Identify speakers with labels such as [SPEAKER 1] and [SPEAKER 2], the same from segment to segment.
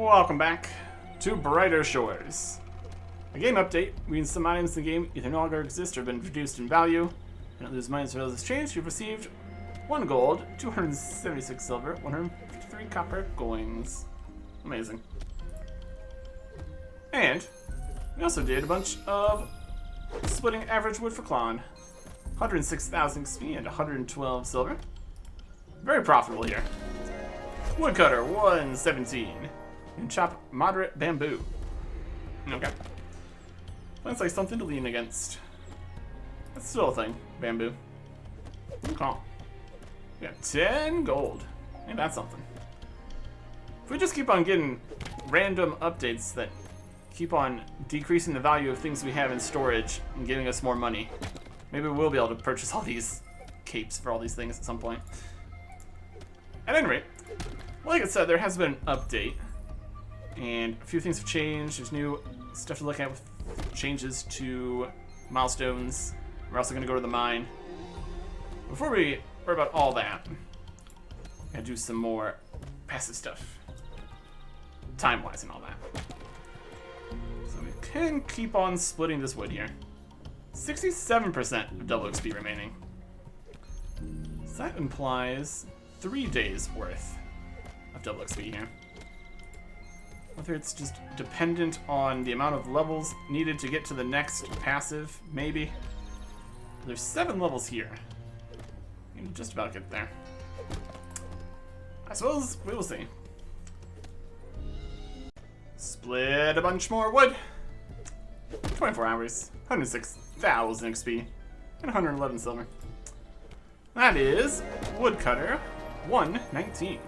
[SPEAKER 1] Welcome back to Brighter Shores. A game update means some items in the game either no longer exist or have been reduced in value. And lose mines or this change, you've received 1 gold, 276 silver, 153 copper coins. Amazing. And we also did a bunch of splitting average wood for Klon. 106,000 XP and 112 silver. Very profitable here. Woodcutter, 117. And chop moderate bamboo. Okay. Looks like something to lean against. That's still a thing, bamboo. Okay. We got 10 gold. Ain't that something? If we just keep on getting random updates that keep on decreasing the value of things we have in storage and giving us more money, maybe we'll be able to purchase all these capes for all these things at some point. At any rate, like I said, there has been an update, and a few things have changed. There's new stuff to look at with changes to milestones. We're also going to go to the mine. Before we worry about all that, I'm going to do some more passive stuff, time-wise and all that. So we can keep on splitting this wood here. 67% of double XP remaining. So that implies 3 days worth of double XP here. Whether it's just dependent on the amount of levels needed to get to the next passive, maybe. There's 7 levels here. You can just about get there. I suppose we will see. Split a bunch more wood. 24 hours, 106,000 XP, and 111 silver. That is Woodcutter 119.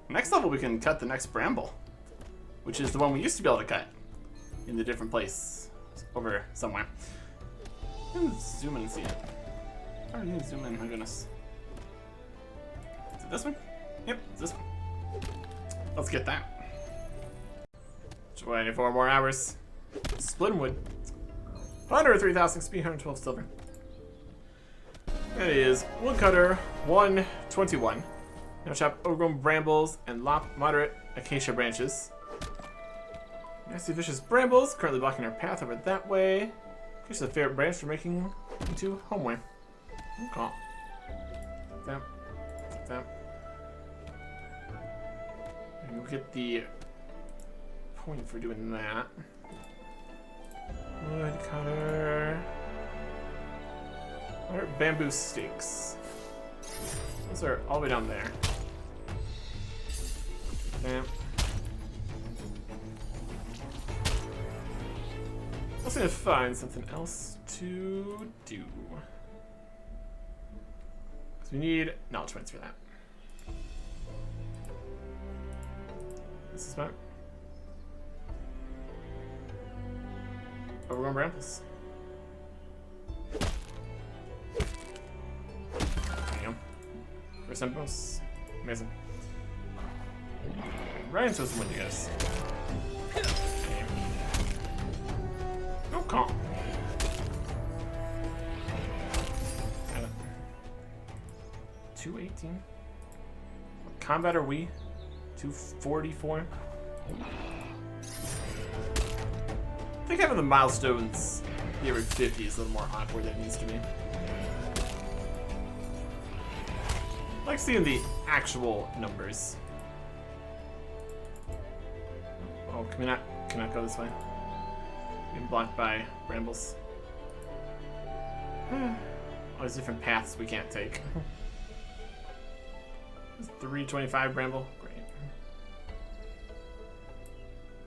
[SPEAKER 1] Next level we can cut the next bramble, which is the one we used to be able to cut in the different place over somewhere. Let's zoom in and see it. How do you zoom in? My goodness. Is it this one? Yep, it's this one. Let's get that. 24 more hours. Split wood. 103,000 XP, 112 silver. That is Woodcutter 121. Now chop overgrown brambles and lop moderate acacia branches. Nasty vicious brambles currently blocking our path over that way. Here's the favorite branch for making into homeway. Okay. That. That. And we'll get the point for doing that. Woodcutter. What are bamboo stakes? Those are all the way down there. Bam. I was gonna find something else to do. Because we need knowledge points for that. This is smart. Overgrown brambles. There you go. First impulse. Amazing. Right into this window, guys. No comp. 218. What combat are we? 244. I think having the milestones be every 50 is a little more awkward than it needs to be. I like seeing the actual numbers. Oh, can we not go this way? Being blocked by brambles. All these different paths we can't take. 325 bramble. Great.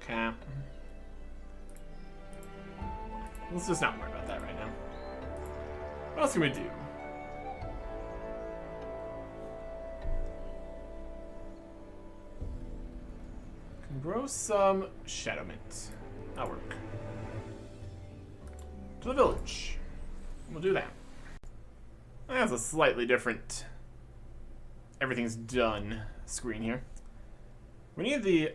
[SPEAKER 1] Cap. Let's just not worry about that right now. What else can we do? Can grow some shadow mint. That'll work. To the village. We'll do that. That's a slightly different everything's done screen here. We need the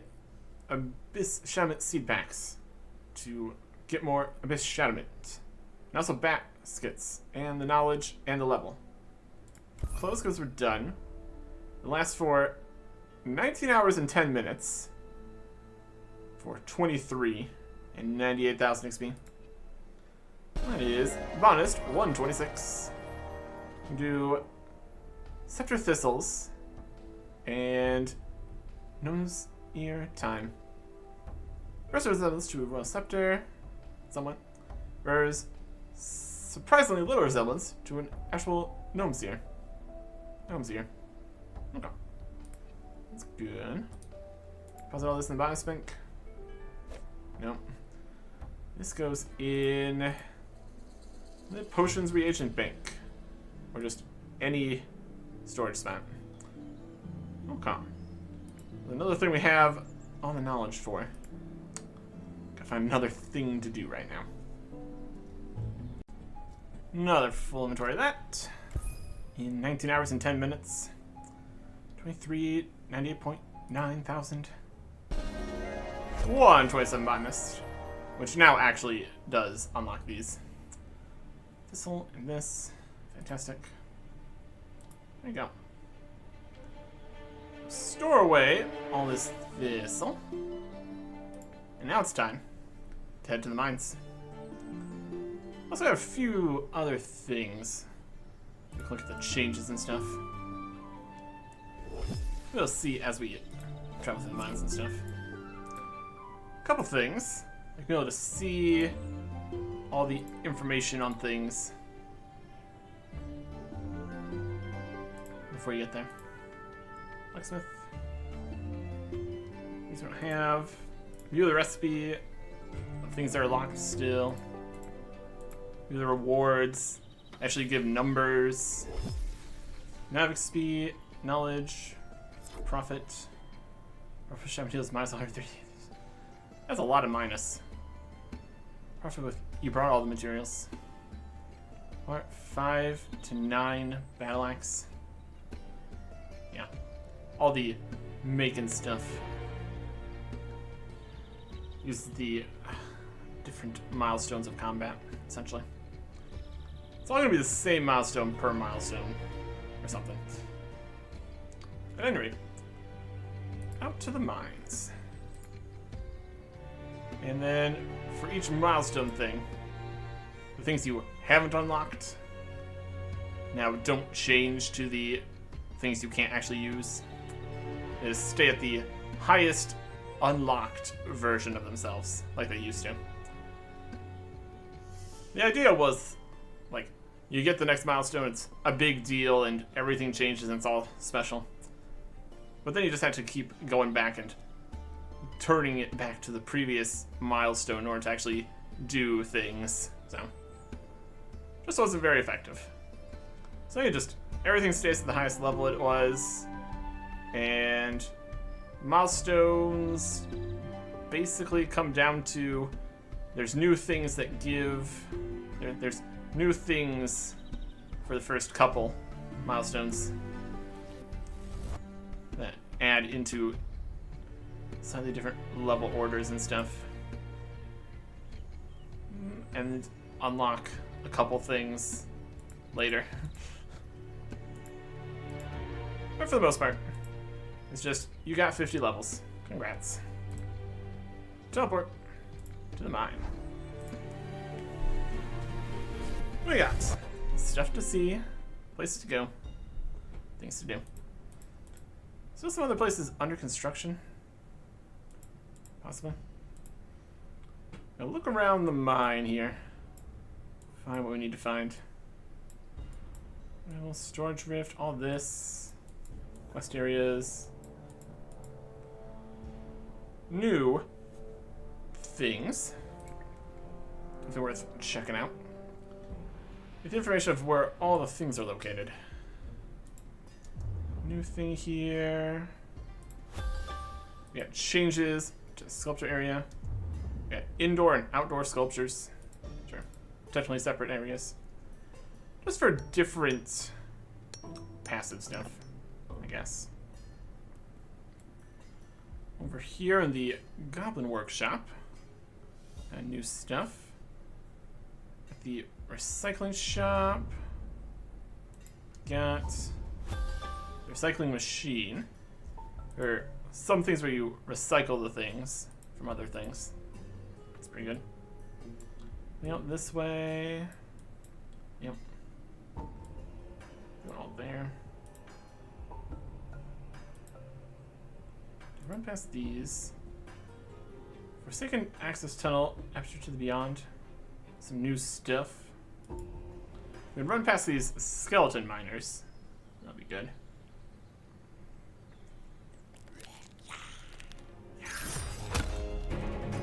[SPEAKER 1] Abyss Shadowmint seed packs to get more Abyss Shadowmint. And also baskets, and the knowledge, and the level. Close because we're done. It lasts for 19 hours and 10 minutes. for 23 and 98,000 XP. That is bonus 126. Do Scepter Thistles and Nose Ear Time. First resemblance to a Royal Scepter, somewhat. Whereas surprisingly little resemblance to an actual Gnome's Ear. Gnome's Ear. Okay. That's good. Deposit all this in the bonus bank. Nope. This goes in the Potions Reagent Bank. Or just any storage spot. Okay. Another thing we have all the knowledge for. Gotta find another thing to do right now. Another full inventory of that. In 19 hours and 10 minutes. 23, 98.9 thousand. 127 botanist. Which now actually does unlock these. Thistle and this. Fantastic. There you go. Store away all this thistle. And now it's time to head to the mines. Also have a few other things. Look at the changes and stuff. We'll see as we travel through the mines and stuff. A couple things. You'll be able to see all the information on things before you get there. Blacksmith. These we don't have. View the recipe of things that are locked still. View the rewards. Actually give numbers. Nav XP, knowledge, profit. Profit shop deals minus 130. That's a lot of minus. Profit with you brought all the materials. What? 5 to 9 battle axe. Yeah. All the making stuff. Use the different milestones of combat, essentially. It's all gonna be the same milestone per milestone, or something. At any rate, out to the mines. And then, for each milestone thing, the things you haven't unlocked now don't change to the things you can't actually use. They just stay at the highest unlocked version of themselves, like they used to. The idea was, like, you get the next milestone, it's a big deal, and everything changes and it's all special. But then you just have to keep going back and turning it back to the previous milestone in order to actually do things. So, just wasn't very effective. So you just, everything stays at the highest level it was, and milestones basically come down to there's new things that give, there's new things for the first couple milestones that add into slightly different level orders and stuff, and unlock a couple things later. But for the most part, it's just, you got 50 levels. Congrats. Teleport to the mine. What we got? Stuff to see, places to go, things to do. Still some other places under construction. Possibly. Now look around the mine here. Find what we need to find. Well, storage rift, all this. Quest areas. New things. If they're worth checking out. Get the information of where all the things are located. New thing here. We got changes to the sculpture area. We got indoor and outdoor sculptures. Sure. Definitely separate areas. Just for different passive stuff, I guess. Over here in the Goblin Workshop, new stuff. At the recycling shop, got the recycling machine. There are some things where you recycle the things from other things. It's pretty good. Yep, this way. Yep. Going all there. Run past these. Forsaken access tunnel, aperture to the beyond. Some new stuff. We can run past these skeleton miners. That'll be good.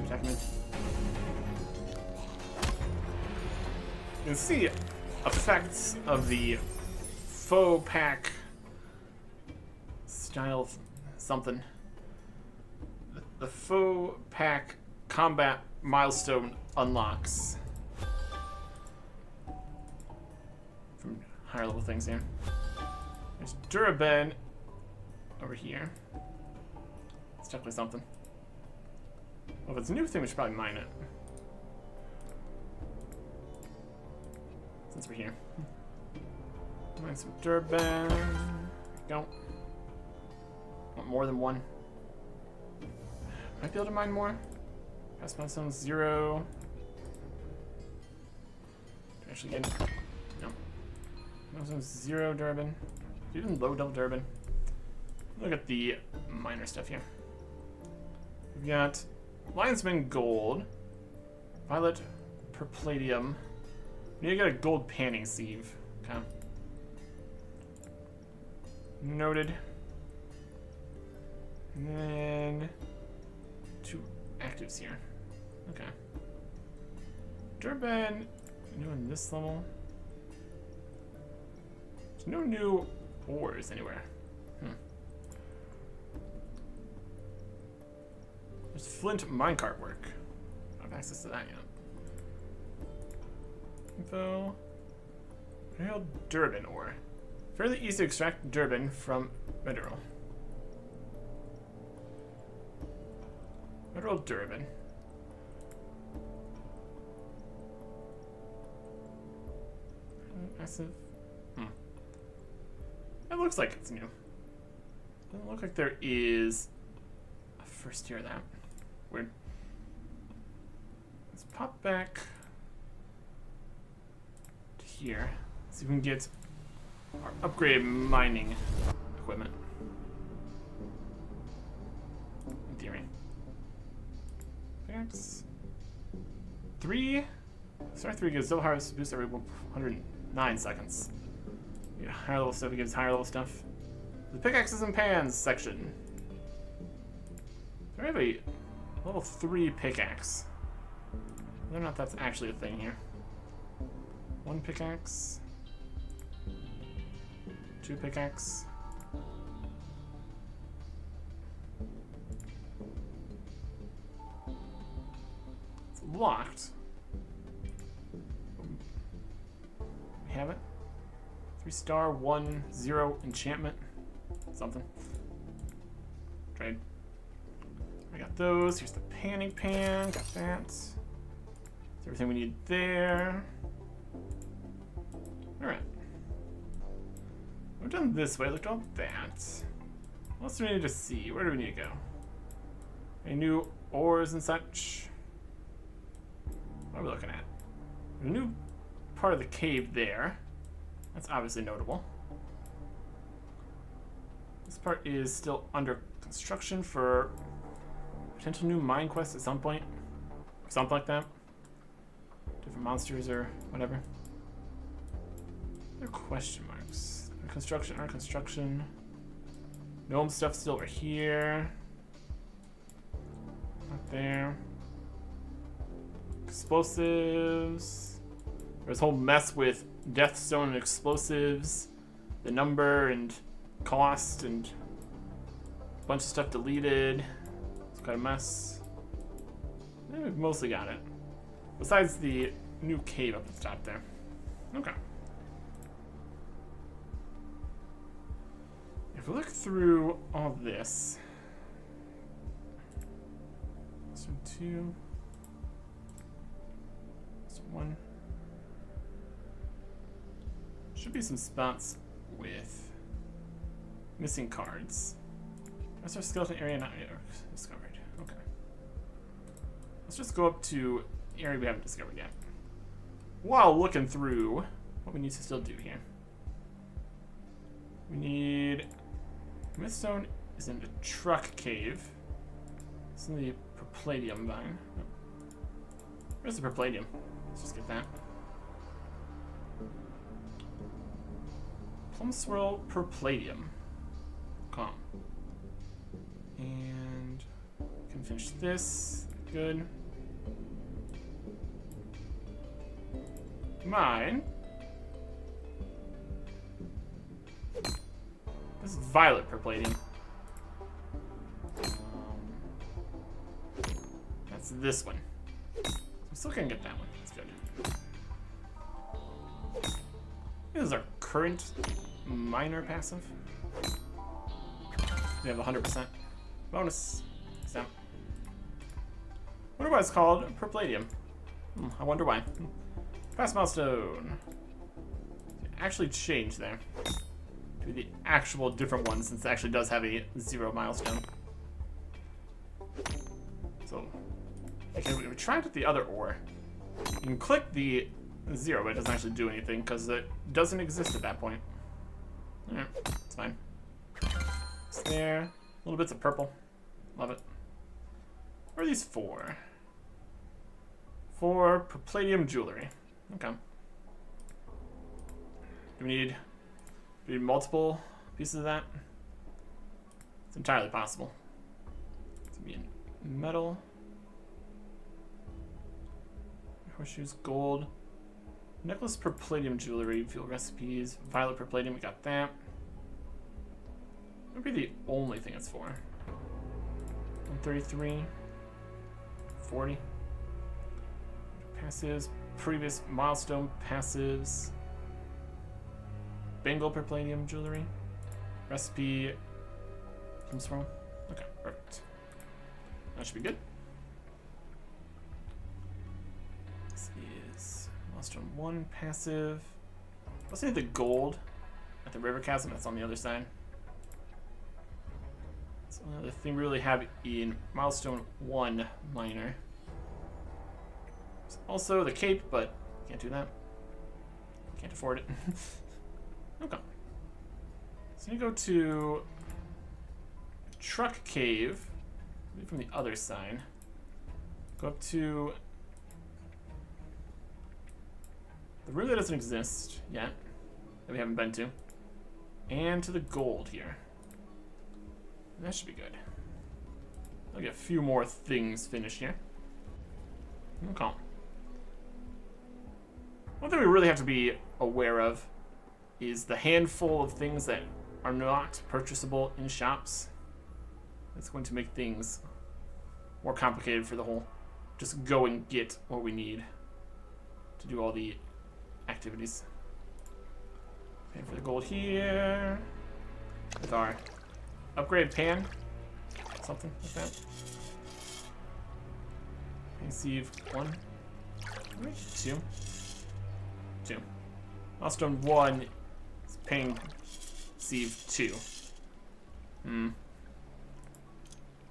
[SPEAKER 1] Attack him in. You can see effects of the faux pack style something. The faux pack combat milestone unlocks from higher level things here. There's Duraben over here. It's definitely something. Well, if it's a new thing, we should probably mine it. Since we're here. Mine some Duraben. There we go. Want more than one? Might be able to mine more. Past milestones 0. Actually get no. Milestones 0 Duraben. Even low double Duraben. Look at the miner stuff here. We've got Lionsman Gold, Violet Perpalladium. We need to get a gold panning sieve. Okay. Noted. And then 2 actives here. Okay. Durban, new in this level. There's no new ores anywhere. There's Flint minecart work. I don't have access to that yet. Info. Mineral Durban ore. Fairly easy to extract Durban from mineral. Mineral Durban. Massive. It looks like it's new. Doesn't look like there is a first tier of that. Weird. Let's pop back to here. See if we can get our upgraded mining equipment. In theory. Pickaxe. 3. Star 3 gives double harvest boost every 109 seconds. Yeah, higher level stuff gives higher level stuff. The pickaxes and pans section. Do I have a level 3 pickaxe? Whether or not that's actually a thing here. 1 pickaxe. 2 pickaxe. It's locked. We have it. 3-star, 1-0 enchantment. Something. Trade. We got those. Here's the panning pan. Got that. That's everything we need there. Alright. We've done this way. Looked at all that. What else do we need to see? Where do we need to go? Any new ores and such? What are we looking at? There's a new part of the cave there. That's obviously notable. This part is still under construction for potential new mine quest at some point. Something like that. Different monsters or whatever. There are question marks. Our construction. Gnome stuff still over here. Not there. Explosives. There's a whole mess with Deathstone and explosives. The number and cost and a bunch of stuff deleted. It's quite a mess. We've mostly got it. Besides the new cave up at the top there. Okay. If we look through all this. This one, 2. This one. Should be some spots with missing cards. That's our skeleton area not yet discovered. Okay. Let's just go up to the area we haven't discovered yet. While looking through what we need to still do here. We need... Midstone is in the truck cave. It's in the Perpalladium vine. Where's the Perpalladium? Let's just get that. Plum Swirl Perpalladium. Calm. And can finish this. Good. Mine. This is Violet Perpalladium. That's this one. I'm still gonna get that one. That's good. This is our current minor passive. We have 100% bonus. So, wonder why it's called Perpalladium. I wonder why. Pass milestone. It actually changed there to the actual different one, since it actually does have a 0 milestone. So, we tried with the other ore. You can click the 0, but it doesn't actually do anything because it doesn't exist at that point. Alright, it's fine. It's there. Little bits of purple. Love it. What are these for? For Perpalladium jewelry. Okay. Do we need multiple pieces of that? It's entirely possible. It's gonna be in metal. Horseshoes, gold. Necklace Perpalladium jewelry, fuel recipes, Violet Perpalladium, we got that. That would be the only thing it's for. 133. 40. Passives, previous milestone passives. Bengal Perpalladium jewelry. Recipe. Plum Swirl. Okay, perfect. That should be good. This is milestone 1 passive. Let's need the gold at the river chasm. That's on the other side. That's the only other thing we really have in milestone 1 minor. There's also the cape, but can't do that. Can't afford it. Okay. So you go to Truck Cave, maybe from the other side. Go up to the room that doesn't exist yet, that we haven't been to, and to the gold here. And that should be good. I'll get a few more things finished here. Okay. One thing we really have to be aware of is the handful of things that are not purchasable in shops. It's going to make things more complicated for the whole just go and get what we need to do all the activities. Paying for the gold here with our upgrade pan, something like that. Paying sieve 1, 2, 2. Milestone 1 is paying sieve 2. A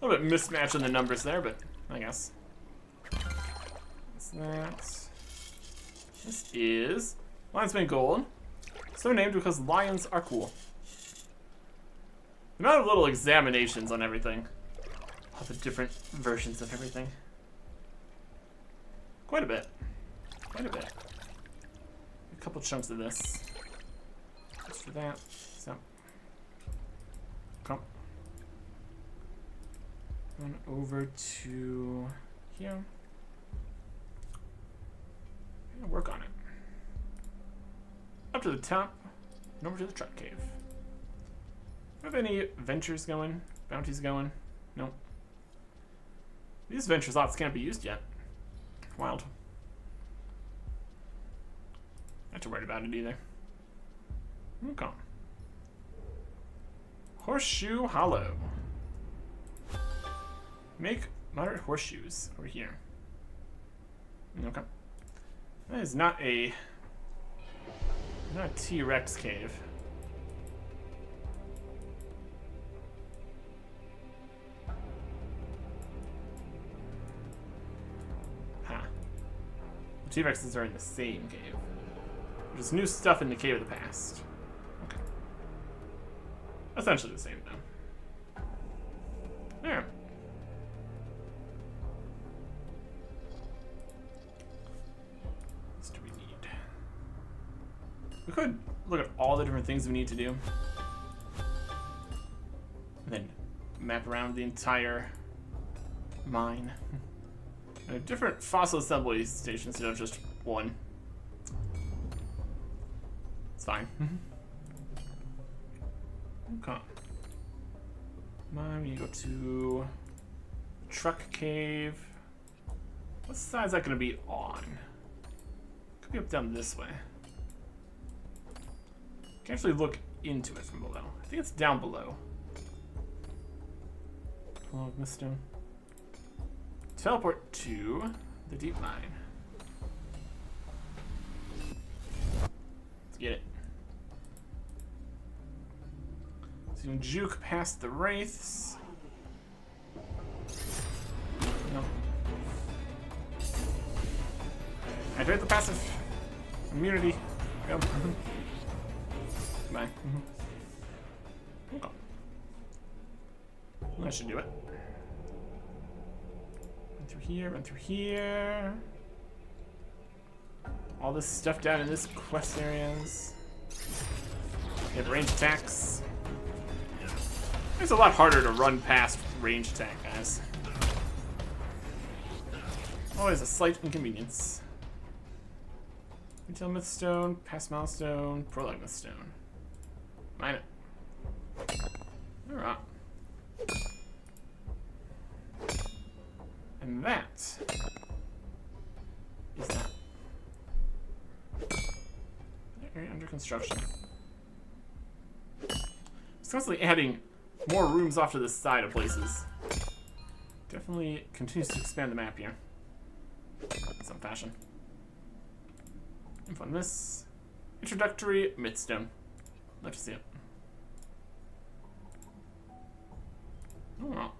[SPEAKER 1] little bit mismatch in the numbers there, but I guess. What's that? This is Lion's Mane Gold. So named because lions are cool. The amount of little examinations on everything. All the different versions of everything. Quite a bit. Quite a bit. A couple chunks of this. Just for that. So. Come. Going over to here. I'm gonna work on it. Up to the top, and over to the truck cave. Do I have any ventures going? Bounties going? Nope. These venture slots can't be used yet. Wild. Not too worried about it either. Okay. Horseshoe Hollow. Make moderate horseshoes over here. Okay. That is not a T-Rex cave. T-Rexes are in the same cave. There's new stuff in the cave of the past. Okay. Essentially the same, though. There. What do we need? We could look at all the different things we need to do. And then map around the entire mine. And a different fossil assembly station instead of just one. It's fine. Okay. We need to go to Truck Cave. What side is that going to be on? Could be up down this way. Can actually look into it from below. I think it's down below. Hello, Milestones. Teleport to the deep mine. Let's get it. So you can juke past the wraiths. No. Activate the passive immunity. Go. Bye. Okay. That should do it. Run through here, run through here. All this stuff down in this quest areas. You have range attacks. It's a lot harder to run past range attack, guys. Always a slight inconvenience. Retail Mythstone, Past Milestone, Prologue Mythstone. Mine it. Alright. And that is that. Area under construction. It's constantly adding more rooms off to the side of places. Definitely continues to expand the map here. In some fashion. Info on this. Introductory Midstone. Love to see it. Oh.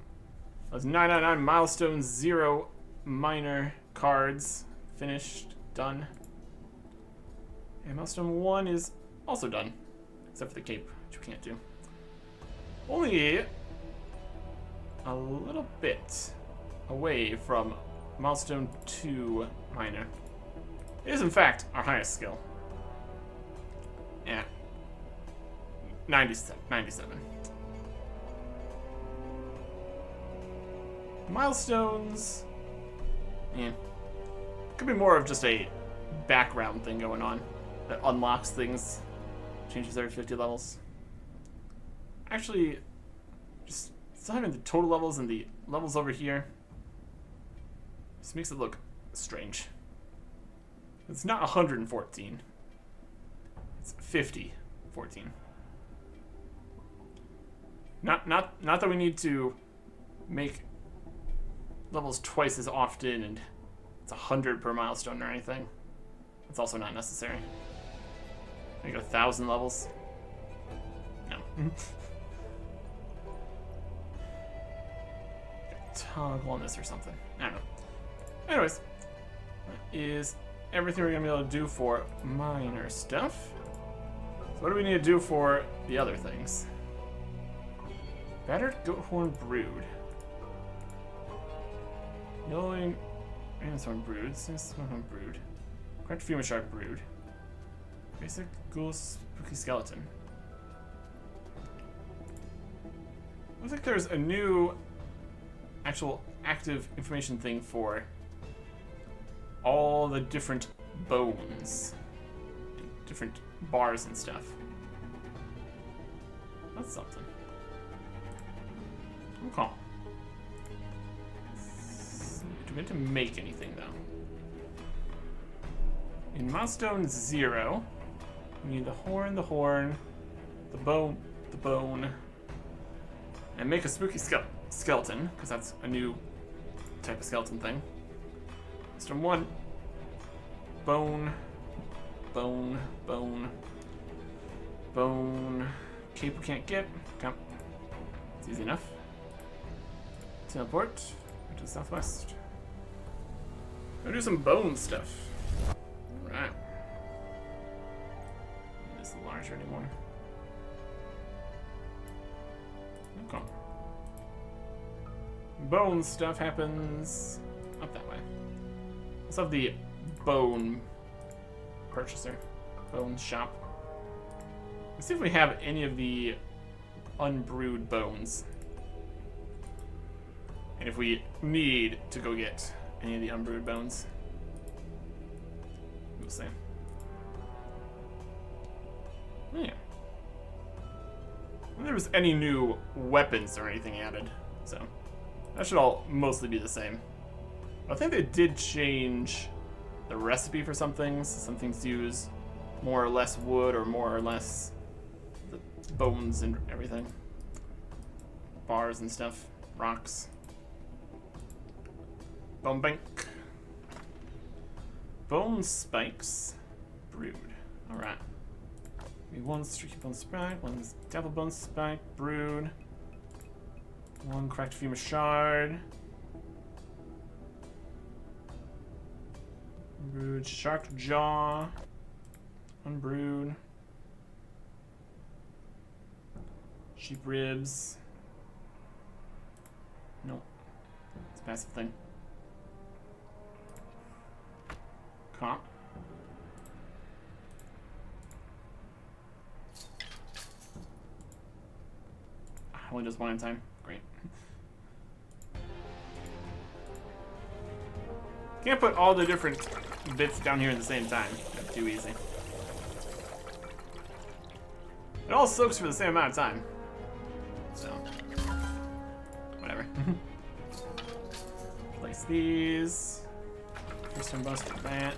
[SPEAKER 1] Those 999 Milestones 0 minor cards. Finished. Done. And Milestone 1 is also done. Except for the cape, which we can't do. Only a little bit away from Milestone 2 minor. It is, in fact, our highest skill. Yeah. 97. Milestones. Yeah. Could be more of just a background thing going on that unlocks things. Changes every 50 levels. Actually, just still having the total levels and the levels over here just makes it look strange. It's not 114. It's 50-14. Not that we need to make levels twice as often and it's 100 per milestone or anything. It's also not necessary. Make it 1,000 levels. No. Toggle on this or something. I don't know. Anyways, that is everything we're gonna be able to do for minor stuff. So what do we need to do for the other things? Battered goat horn brood. Yellowing random broods. Brood. Correct femur shark brood. Basic ghoul spooky skeleton. Looks like there's a new actual active information thing for all the different bones. Different bars and stuff. That's something. Okay. Do we need to make anything though? In Milestone 0, we need the horn, the bone, and make a spooky skeleton, because that's a new type of skeleton thing. Milestone 1, bone. Cape we can't get. Okay. It's easy enough. Teleport to the southwest. Go do some bone stuff. archer anymore. Okay. Bone stuff happens up that way. Let's have the bone purchaser. Bone shop. Let's see if we have any of the unbrewed bones. And if we need to go get any of the unbrewed bones. We'll see. Yeah. If there was any new weapons or anything added, so that should all mostly be the same. I think they did change the recipe for some things. Some things use more or less wood or more or less the bones and everything. Bars and stuff. Rocks. Bone bank. Bone spikes. Brewed. Alright. One streaky bone spike, one devil bone spike, brewed. One cracked femur shard. Brewed shark jaw. Unbrewed. Sheep ribs. Nope. It's a passive thing. Comp. Only does one at a time. Great. Can't put all the different bits down here at the same time. That's too easy. It all soaks for the same amount of time. So, whatever. Place these. First time bonus for that.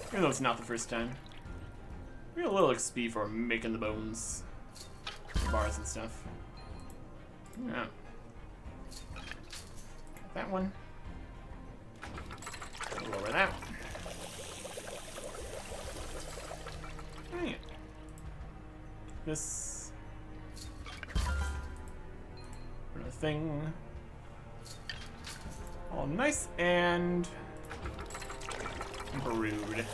[SPEAKER 1] Even though it's not the first time. We get a little XP for making the bones. Bars and stuff. Yeah. That one. Lower that. Yeah. This. Another thing. All nice and brewed.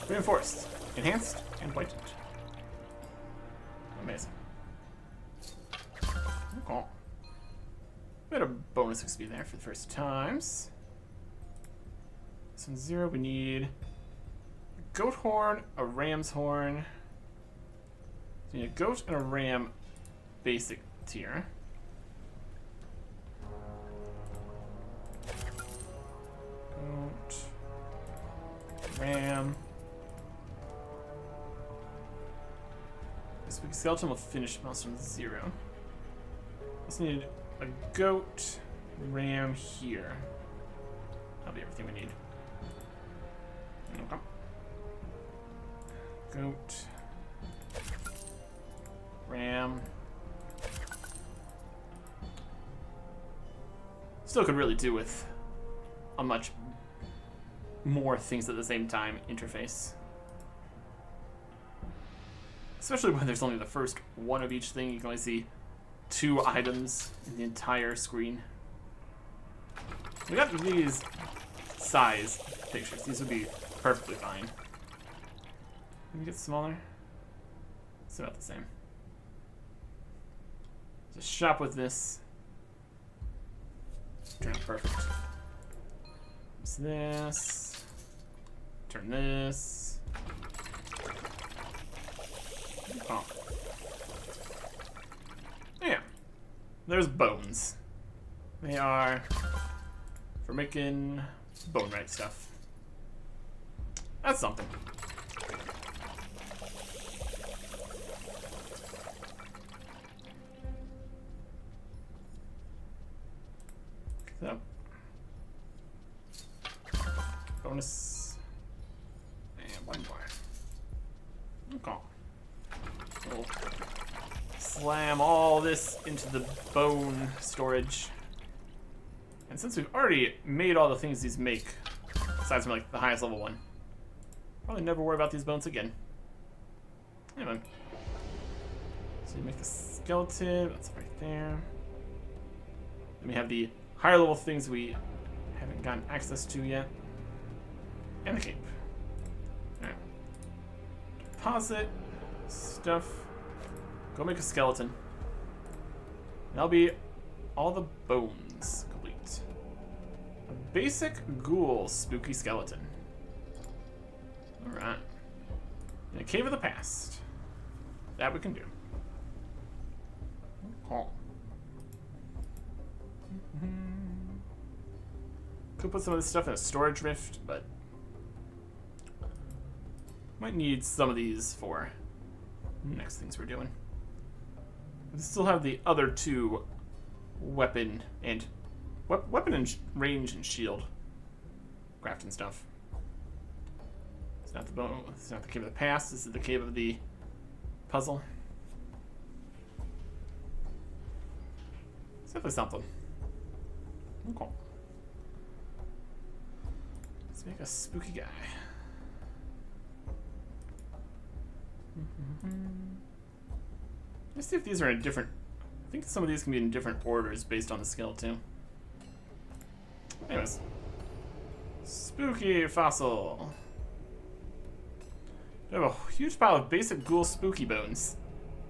[SPEAKER 1] Reinforced. Enhanced and whitened. Amazing. Okay. We had a bonus XP there for the first times. This one's 0. We need a goat horn, a ram's horn. So we need a goat and a ram basic tier. Goat. Ram. This week's skeleton will finish milestone 0. Just need a goat, ram here. That'll be everything we need. Okay. Goat, ram. Still could really do with a much more things at the same time interface. Especially when there's only the first one of each thing. You can only see 2 items in the entire screen. We got these size pictures. These would be perfectly fine. Can we get smaller? It's about the same. Just shop with this. Turn it perfect. Use this. Turn this. Oh. Yeah. There's bones. They are for making bone right stuff. That's something. So. Bonus. And one more. Okay. We'll slam all this into the bone storage. And since we've already made all the things these make, aside from like the highest level one, probably never worry about these bones again. Anyway. So you make the skeleton, that's right there. Then we have the higher level things we haven't gotten access to yet. And the cape. Alright. deposit stuff. Go make a skeleton. And that'll be all the bones complete. A basic ghoul spooky skeleton. Alright. In a cave of the past. That we can do. Oh. Could put some of this stuff in a storage rift, but might need some of these for next things we're doing. We still have the other two weapon and range and shield crafting stuff. It's not the bone. It's not the cave of the past. This is the cave of the puzzle. It's definitely something. Okay. Let's make a spooky guy. Let's see if these are in different. I think some of these can be in different orders based on the skill too. Anyways, spooky fossil. We have a huge pile of basic ghoul spooky bones.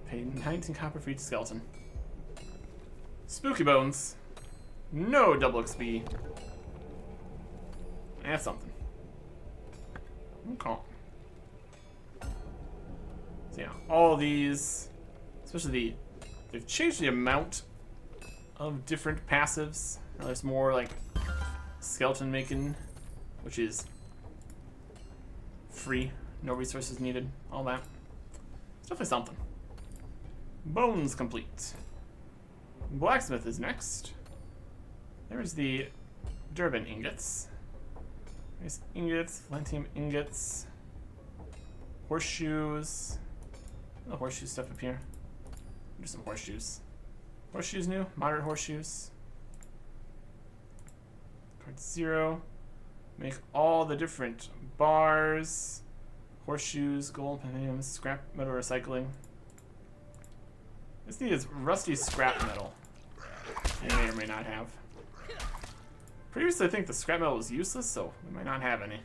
[SPEAKER 1] Pay 19 copper for each skeleton. Spooky bones. No double XP. That's something. Okay. So yeah, all these, especially they've changed the amount of different passives. Now there's more like skeleton making, which is free, no resources needed, all that. It's definitely something. Bones complete. Blacksmith is next. There's the Durban ingots. There's ingots, Lentium ingots, horseshoes. The horseshoe stuff up here. Do some horseshoes. Horseshoes new? Moderate horseshoes. Card 0. Make all the different bars, horseshoes, gold, palladium, scrap metal recycling. This needs rusty scrap metal. You may or may not have. Previously, I think the scrap metal was useless, so we might not have any.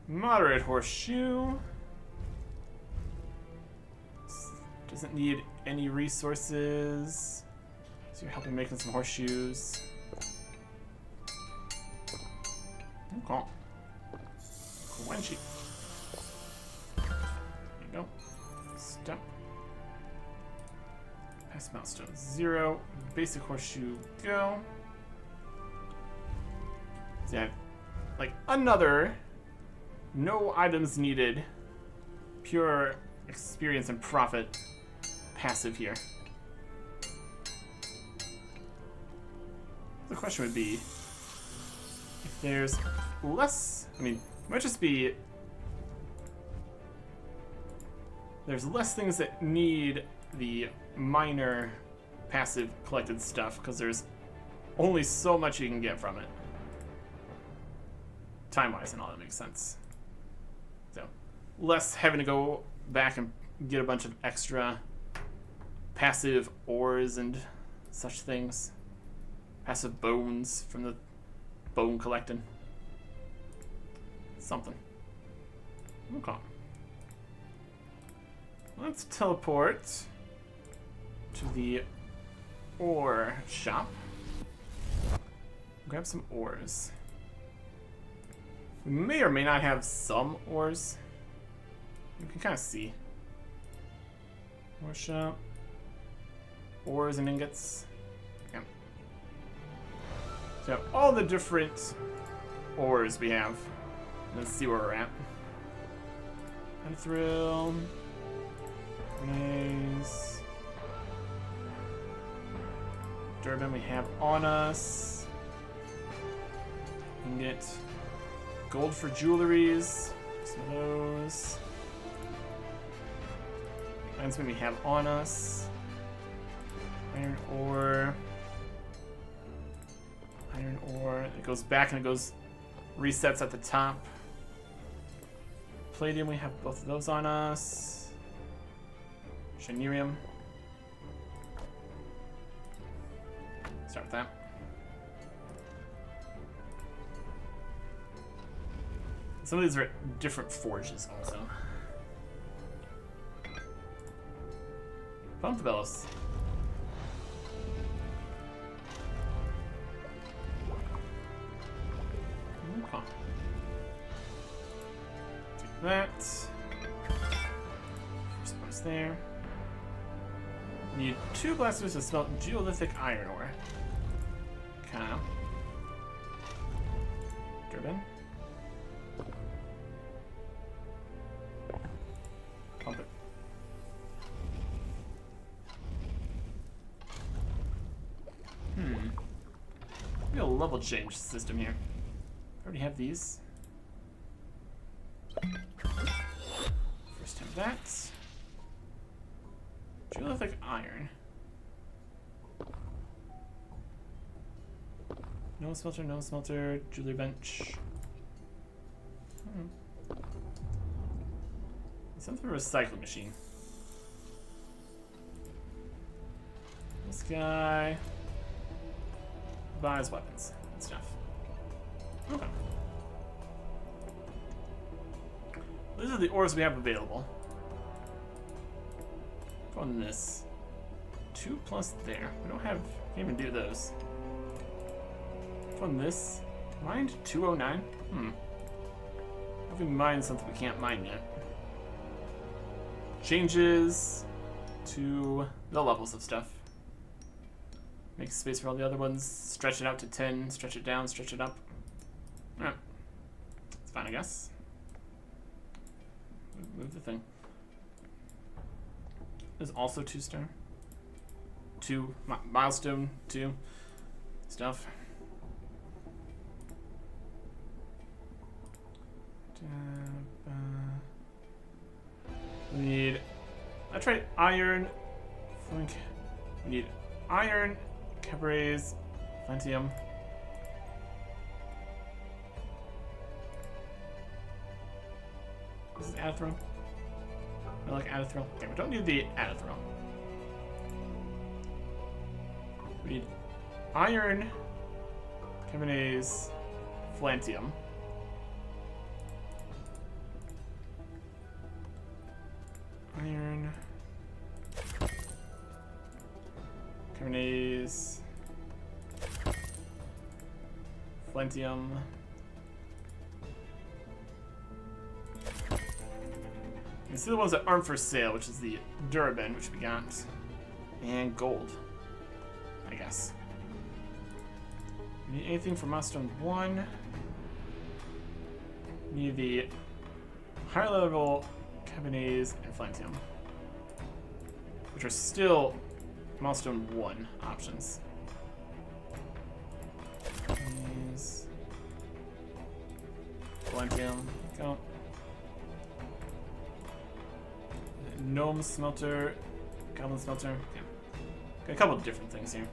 [SPEAKER 1] Moderate horseshoe. Doesn't need any resources. So you're helping making some horseshoes. Okay. Quenchy. There you go. Step. Pass Milestones 0. Basic horseshoe, go. So yeah, like another no items needed, pure experience and profit passive here. The question would be if there's less, I mean, it might just be there's less things that need the minor passive collected stuff because there's only so much you can get from it. Time-wise and all that makes sense. So, less having to go back and get a bunch of extra passive ores and such things. Passive bones from the bone collecting. Something. Okay. Let's teleport to the ore shop. Grab some ores. We may or may not have some ores. You can kind of see. Ore shop. Ores and ingots. Okay. So all the different ores we have. Let's see where we're at. Mithril. Nice. Durban we have on us. Ingot. Gold for jewelries. Some of those. Iron's we have on us. Iron ore. Iron ore. It goes back and it goes resets at the top. Palladium, we have both of those on us. Shanirium. Start with that. Some of these are at different forges also. Pump the bellows. Okay. Take that. First one's there. Need 2 blasters to smelt geolithic iron ore. Okay. Durban. Pump it. Maybe a level change system here. I already have these. First have that. Geolithic iron. No smelter, no smelter. Jewelry bench. Something recycling machine. This guy buys weapons and stuff. Okay. These are the ores we have available. Go on this. 2 plus there. We don't have, can't even do those. Go on this. Mined 209? If we mine something we can't mine yet. Changes to the levels of stuff. Make space for all the other ones. Stretch it out to 10. Stretch it down. Stretch it up. Alright. It's fine, I guess. Move the thing. There's also 2-star. 2. Milestone 2. Stuff. We need... I tried iron. Flink. We need iron. Cabarets, Plantium. This is Adathril. I like Adathril. Okay, we don't need the Adathril. We need iron, Caberets, Flantium. Iron. Caberets. Flantium. These are the ones that aren't for sale, which is the Durban, which we got. And gold, I guess. Need anything for Milestone 1. Need the higher level Cabernets and Flantium, which are still Milestone 1 options. These. Flantium, go. Gnome smelter, goblin smelter. Yeah. Got a couple of different things here.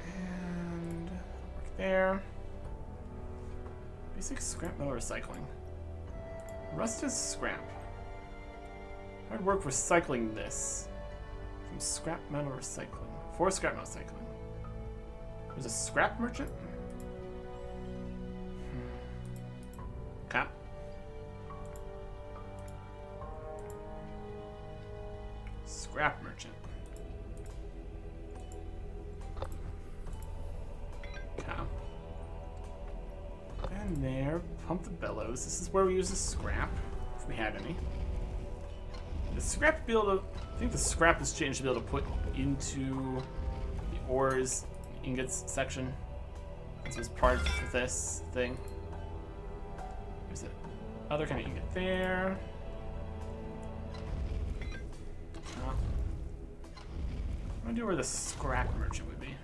[SPEAKER 1] And work there. Basic scrap metal recycling. Rust is scrap. Hard work recycling this. From scrap metal recycling. For scrap metal recycling. There's a scrap merchant? Okay. Scrap merchant. Okay. And there, pump the bellows. This is where we use the scrap, if we had any. The scrap to be able to, I think the scrap has changed to be able to put into the ores ingots section. This was part of this thing. There's a other kind of ingot there. I wonder where the scrap merchant would be.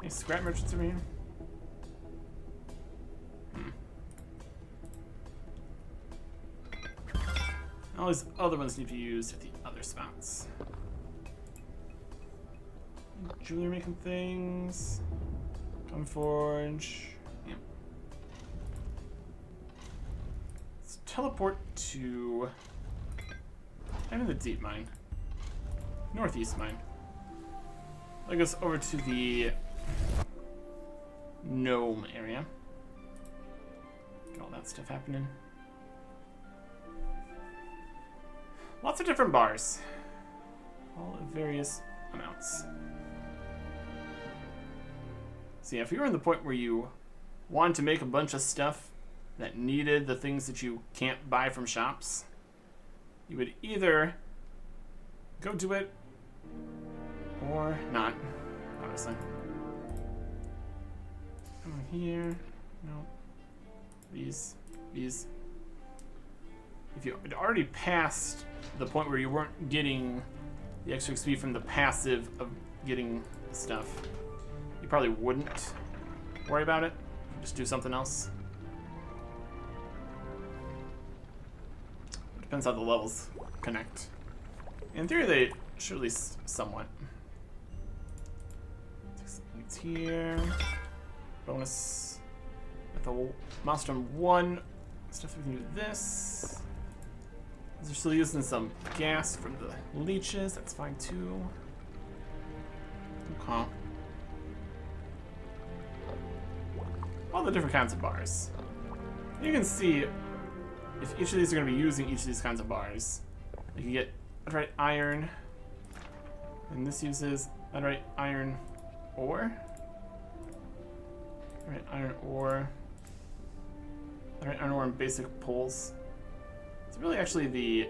[SPEAKER 1] Any scrap merchants over here? All these other ones need to be used at the other spots. Jewelry making things. Gunforge. Yeah. Let's teleport to... I'm in the deep mine. Northeast mine. I guess over to the gnome area. that stuff happening. Lots of different bars. All at various amounts. So yeah, if you were in the point where you wanted to make a bunch of stuff that needed the things that you can't buy from shops, you would either go do it or not, honestly. Come on here. No. These. If you had already passed the point where you weren't getting the extra XP from the passive of getting stuff, you probably wouldn't worry about it. Just do something else. It depends how the levels connect. In theory, they should at least somewhat. It's here. Bonus at the milestone 1. Stuff we can do this. They're still using some gas from the leeches. That's fine too. Okay. All the different kinds of bars. You can see if each of these are going to be using each of these kinds of bars. You can get outright iron, and this uses outright iron ore. Outright iron ore. Outright iron ore and basic poles. It's really actually the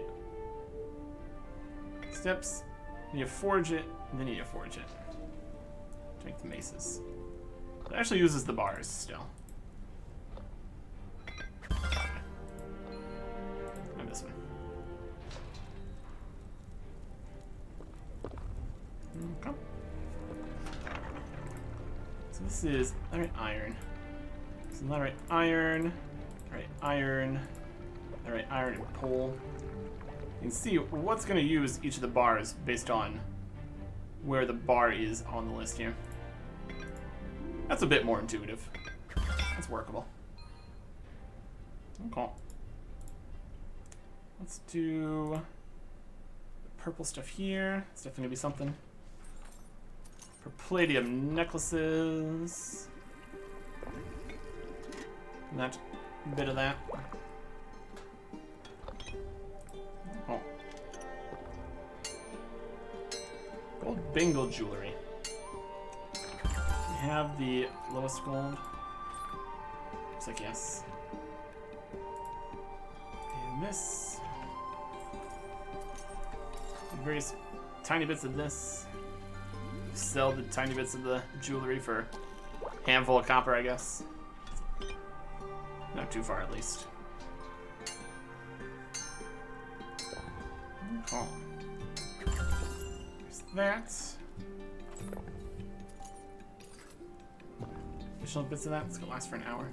[SPEAKER 1] steps. You need to forge it, and then you need to forge it to make the maces. It actually uses the bars still. And this one. Okay. So this is outright iron. So outright iron, outright iron, outright iron and pole. You can see what's going to use each of the bars based on where the bar is on the list here. That's a bit more intuitive. That's workable. Okay. Let's do the purple stuff here. It's definitely gonna be something. For palladium necklaces. And that bit of that. Oh. Gold bingle jewelry. We have the lowest gold. Looks like yes. And this. Various tiny bits of this. Sell the tiny bits of the jewelry for a handful of copper, I guess. Not too far, at least. Oh. There's that. Additional bits of that. It's gonna last for an hour.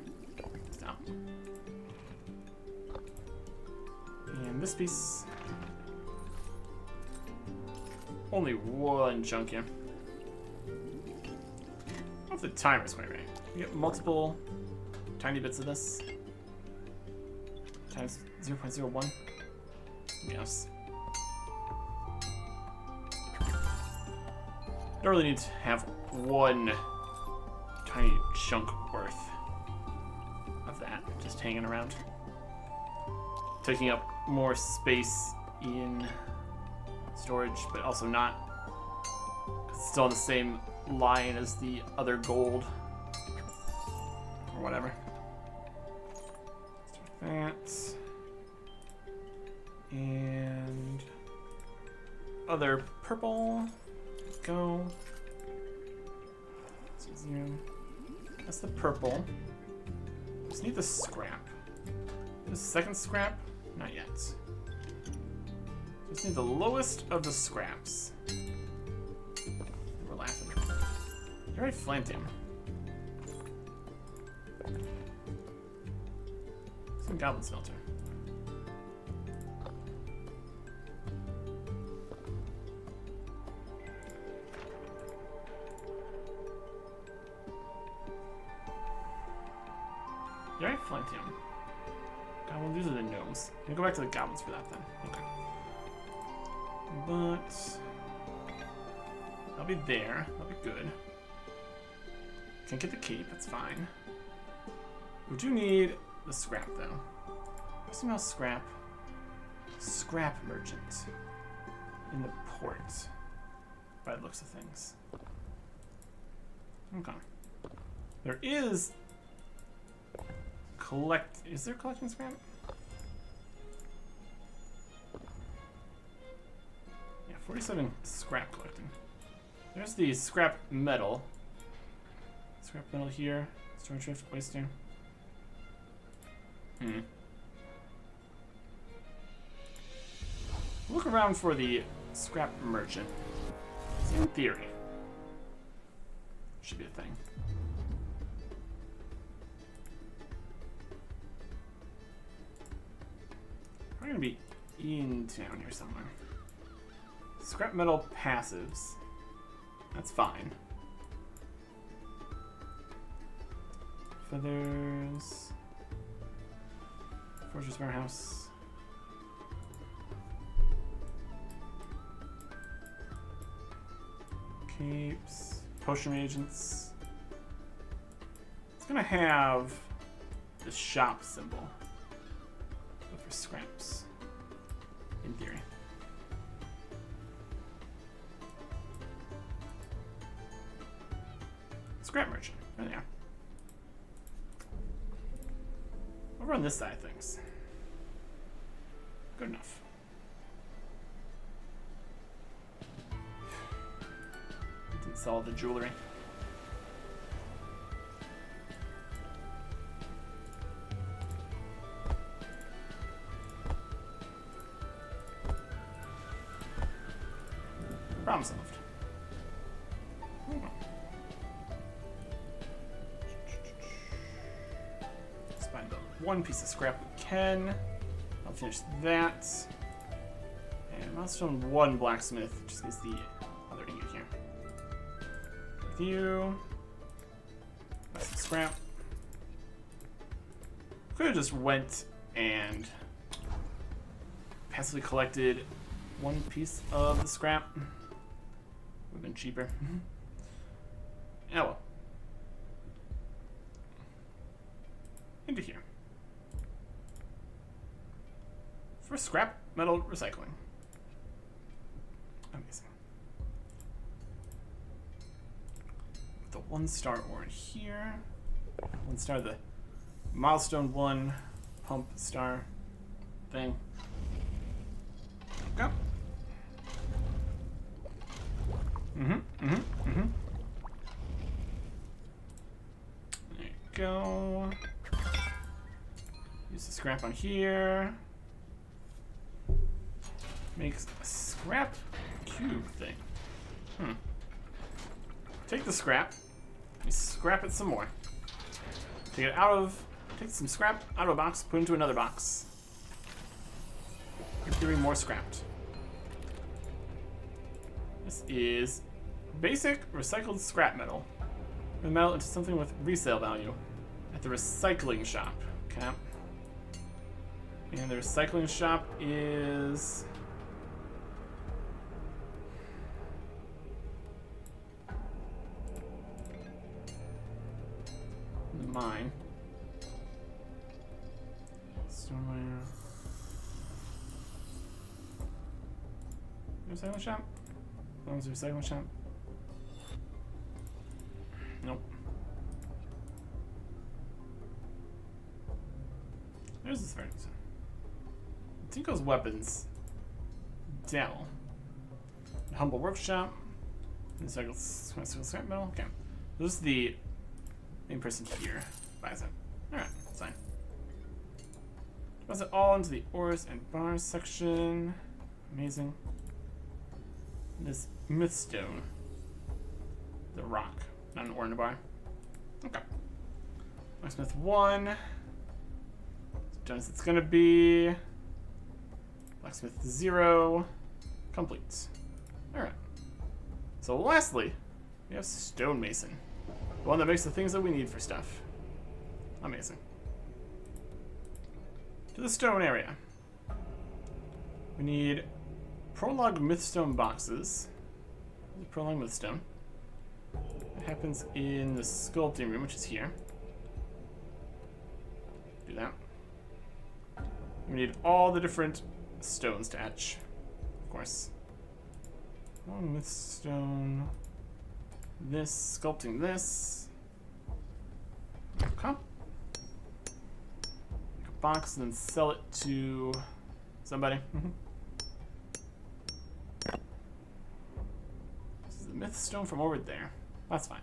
[SPEAKER 1] Stop. And this piece. Only one chunk here. I don't know if the timer's quite right. You get multiple tiny bits of this. Times 0.01. Yes. Don't really need to have one tiny chunk worth of that just hanging around. Taking up more space in storage, but also not. It's still on the same line as the other gold. Or whatever. Let's do that. And other purple. Let's go. So 0. That's the purple. Just need the scrap. The second scrap? Not yet. Just need the lowest of the scraps. We're laughing. You're right, Flantium. Some goblin smelter. You're right, Flantium. Goblin, these are the gnomes. Can go back to the goblins for that then. Okay. But I'll be there. That'll be good. Can't get the cape. That's fine. We do need the scrap, though. Somehow scrap. Scrap merchant. In the port. By the looks of things. Okay. There is... Is there collecting scrap? Yeah, 47 scrap collecting. There's the scrap metal. Scrap metal here. Storage drift, oyster. Look around for the scrap merchant. In theory. Should be a thing. We're gonna be in town here somewhere. Scrap metal passives. That's fine. Feathers. Fortress warehouse. Capes. Potion reagents. It's gonna have the shop symbol. But for scraps. In theory. Scrap merchant. There they are. Over on this side of things. Good enough. Didn't sell all the jewelry. Problem solved. Let's find the one piece of scrap we can. I'll finish that. And milestone 1 blacksmith, which is the other ingot here. With you. That's some scrap. Could have just went and passively collected one piece of the scrap. Would have been cheaper. Oh well. Into here. For scrap metal recycling. Amazing. With the 1-star ore in here. 1-star, the milestone 1 pump star thing. Go. There you go. Use the scrap on here. Makes a scrap cube thing. Take the scrap. You scrap it some more. Take some scrap out of a box, put it into another box. In theory, more scrapped. This is basic recycled scrap metal. Turn metal into something with resale value at the recycling shop. Okay. And the recycling shop is mine. Stoneware. Recycling shop? As a recycling shop? Nope. There's this furniture. Tinko's weapons. Dell. Humble workshop. Recycled scrap metal. Okay. This is the main person here. Buys it. Alright, that's fine. Deposit it all into the ores and bars section. Amazing. This mythstone. The rock. Not an ore in a bar. Okay. Blacksmith 1. Done as it's gonna be. Blacksmith 0. Complete. Alright. So lastly, we have stonemason. The one that makes the things that we need for stuff. Amazing. To the stone area. We need prologue mythstone boxes. Prologue mythstone. It happens in the sculpting room, which is here. Do that. We need all the different stones to etch, of course. One with stone. This, sculpting this. Okay. Make a box and then sell it to somebody. This is the myth stone from over there. That's fine.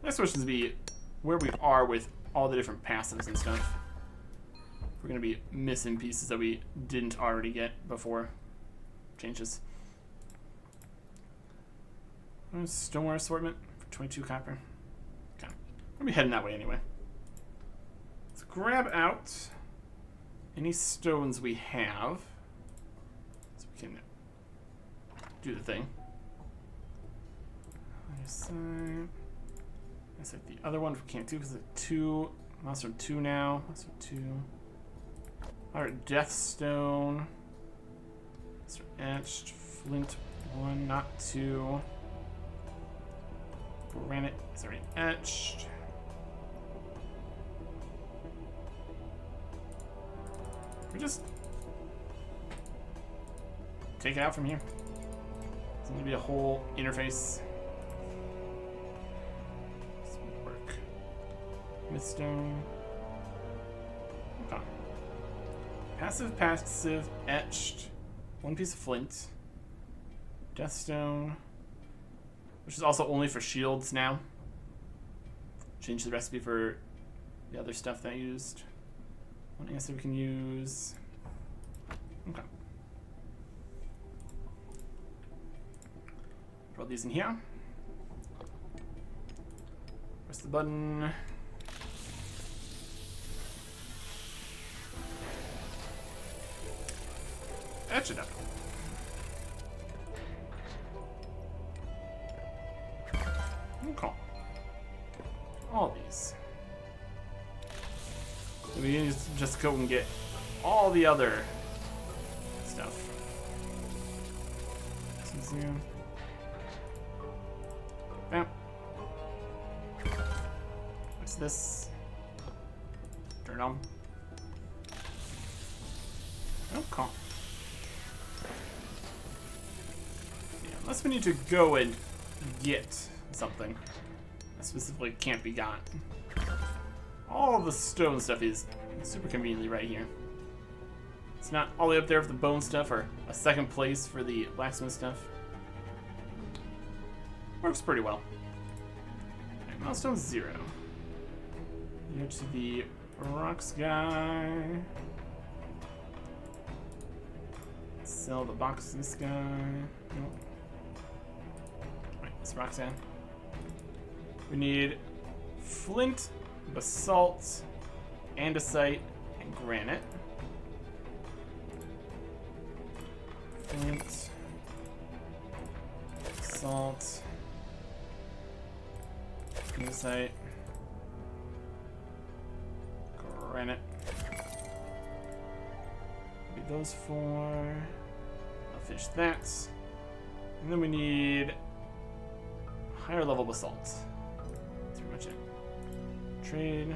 [SPEAKER 1] Next question is be where we are with all the different passives and stuff. We're gonna be missing pieces that we didn't already get before changes. Stoneware assortment for 22 copper. Okay. I'm gonna be heading that way anyway. Let's grab out any stones we have so we can do the thing. It's like the other one we can't do because it's 2. Milestone 2 now. Milestone 2. Alright, Deathstone. Etched. Flint 1, not 2. Granite is already etched. We just take it out from here. It's going to be a whole interface. This won't work. Midstone. Okay. Passive, etched. 1 piece of flint. Deathstone. Which is also only for shields now. Change the recipe for the other stuff that I used. One answer we can use. Okay. Put these in here. Press the button. Etch it up. Okay. All these. So we can just go and get all the other stuff. Bam. What's this? Turn on. Okay. Yeah, unless we need to go and get something that specifically can't be got. All the stone stuff is super conveniently right here. It's not all the way up there for the bone stuff or a second place for the blacksmith stuff. Works pretty well. Okay, milestone 0. Go to the rocks guy. Sell the box to this guy. Nope. Wait, it's Roxanne. We need flint, basalt, andesite, and granite. Flint, basalt, andesite, granite. Need those 4. I'll finish that. And then we need higher level basalt. That's pretty much it. Trade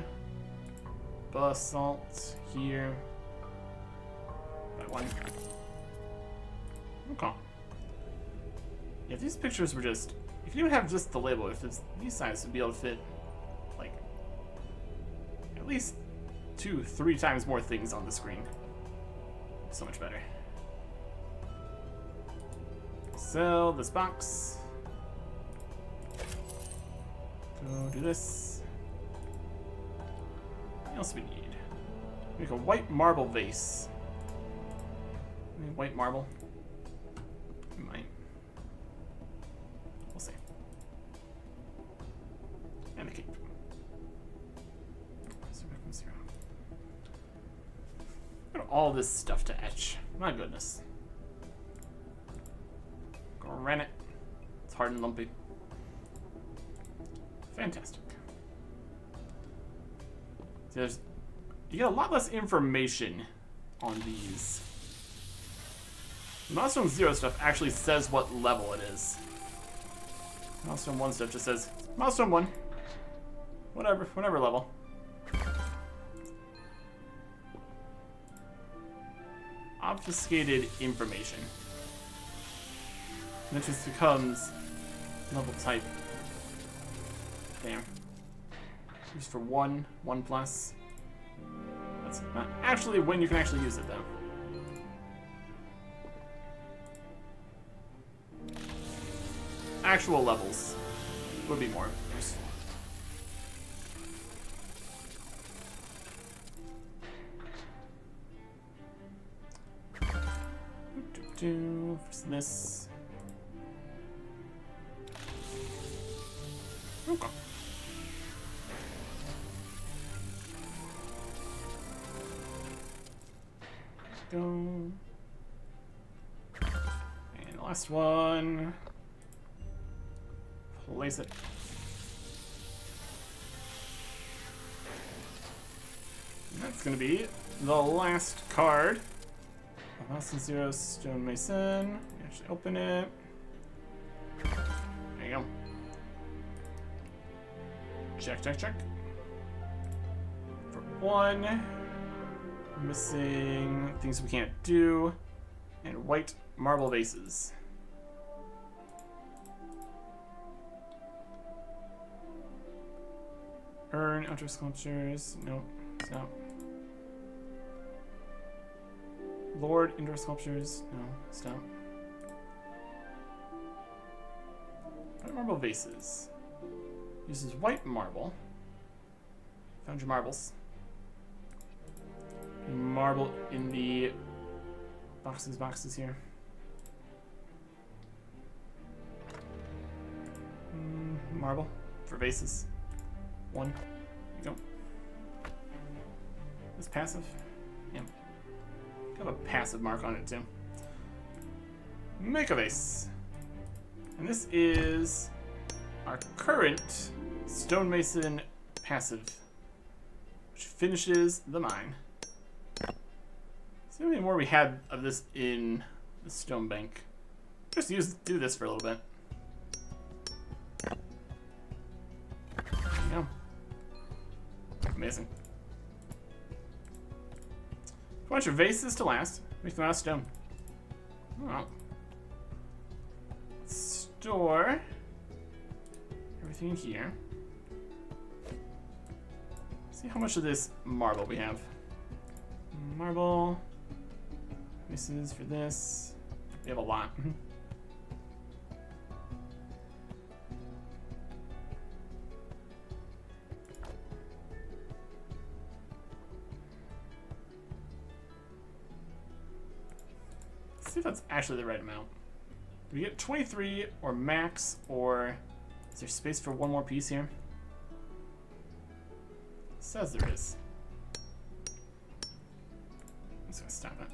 [SPEAKER 1] basalt here. That one. Okay. Yeah, if these pictures were just, if you would have just the label, if it's these sizes would be able to fit like at least 2-3 times more things on the screen. So much better. Sell this box. Go do this. What else do we need? Make a white marble vase. Any white marble? We might. We'll see. And a cape. Look at all this stuff to etch. My goodness. Granite. It's hard and lumpy. Fantastic. So you get a lot less information on these. Milestone 0 stuff actually says what level it is. Milestone 1 stuff just says Milestone 1. Whatever level. obfuscated information. And it just becomes level type. Damn. Used for 1 plus. That's not actually when you can actually use it, though. Actual levels would be more useful. First this. Okay. Go. And the last one. Place it. And that's gonna be the last card. Milestones 0 Stonemason. Actually open it. There you go. Check, check, check. For 1. Missing things we can't do. And white marble vases. Urn, outdoor sculptures. Nope, stop. Lord, indoor sculptures. No, stop. White marble vases. Uses white marble. Found your marbles. Marble in the boxes here. Marble for vases. 1. There you go. This passive? Yeah. Got a passive mark on it too. Make a vase. And this is our current stonemason passive, which finishes the mine. See how many more we had of this in the stone bank. Just do this for a little bit. Yeah. Amazing. If you want your vases to last, make them out of stone. Oh. Store everything in here. See how much of this marble we have. Marble. This is for this. We have a lot. Let's see if that's actually the right amount. Do we get 23 or max, or is there space for one more piece here? It says there is. I'm just gonna stop it.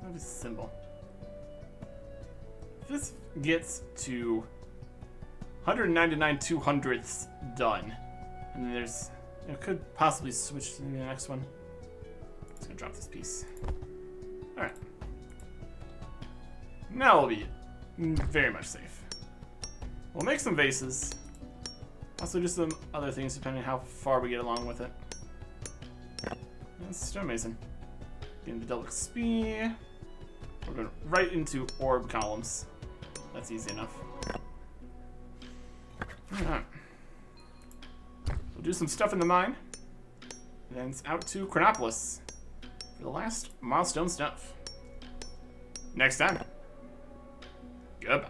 [SPEAKER 1] That is symbol. If this gets to 199 200ths done, and then it could possibly switch to the next one. I'm just gonna drop this piece. Alright. Now we'll be very much safe. We'll make some vases. Also do some other things depending on how far we get along with it. And stonemason. Getting the double XP. We're going right into orb columns. That's easy enough. Alright. We'll do some stuff in the mine. And then it's out to Chronopolis for the last milestone stuff. Next time. Goodbye.